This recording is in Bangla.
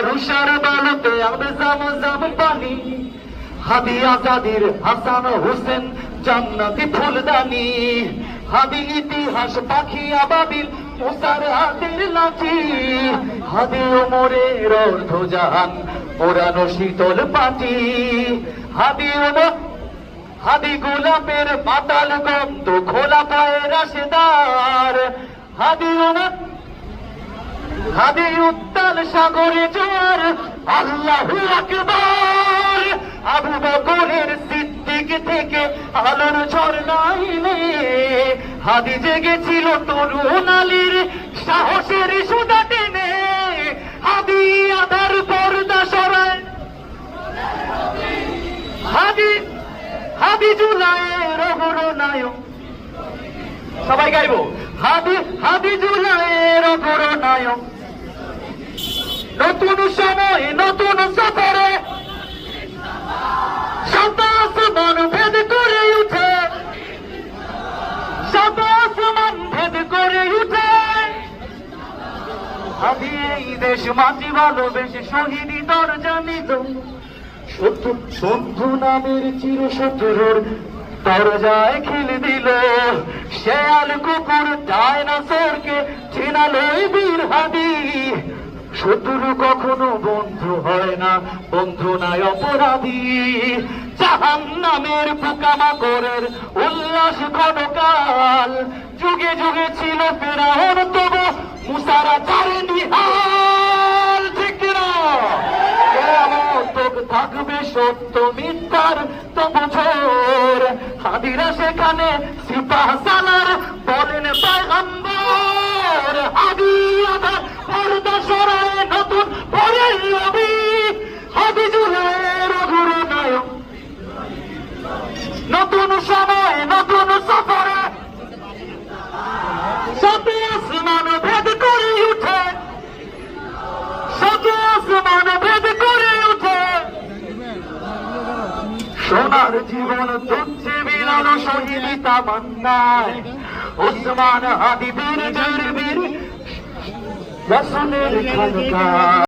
রুষার বালুতে আবে জাম পানি, হাদি আজাদির হাসান হোসেন জান্নাতি ফুলদানি, হাদি ইতিহাস পাখি আবাবিল মুসার হাতের লাঠি, হাদি ওমরের অর্ধজাহান ওরানো শীতল পাটি, হাদি গোলাপের পাতাল গন্ধ খোলা পায়ে রাশেদার, হাদি উত্তাল সাগরে জোয়ার, আল্লাহু আকবার। আবু বকরের সিদ্দিক থেকে আলোর ঝর্ণাইলে, হাদি জেগেছিল তরুণ আলীর সাহসের সুতা টেনে, হাদি আধার পর্দা সরায়, হাদি জুলাইয়ের অগ্রনায়ক, সবাই গাইব, হাদি জুলাইয়ের অগ্রনায়ক। নতুন সময় নতুন সফরে শত আসমান ভেদ করে উঠে, শত আসমান ভেদ করে উঠে, হাদি এই দেশ মাটি ভালোবেসে শহীদি দরজা নিত, বন্ধু নামের চির শত্রুর দরজায় খিল দিল, শেয়াল কুকুর ডাইনোসরকে চিনালো বীর হাদি। শত্রু কখনো বন্ধু হয় না, বন্ধু নাই অপরাধী, জাহান্নামের পোকামাকড়ের উল্লাস ক্ষণকাল, যুগে যুগে ছিল ফেরাউন তবু মুসারা ছাড়েনি হাল, ঠিক না? থাকবে সত্য মিথ্যার তবু ঝোর, হাদিরা সেখানে সিপাহ সালার বলেন পয়গম্বর, হাদি আধার পর্দা সরায় নতুন পরের নবী, হাদি জুলাইয়ের অগ্রনায়ক। নতুন সময় নতুন সফরে শত আসমান ভেদ করে উঠে, শত আসমান ভেদ করে উঠে, সোনার জীবন তুচ্ছে বিলানো শহীদি তামান্নায়, ওসমান হাদি বীর জের বীর রসুলের খানকা।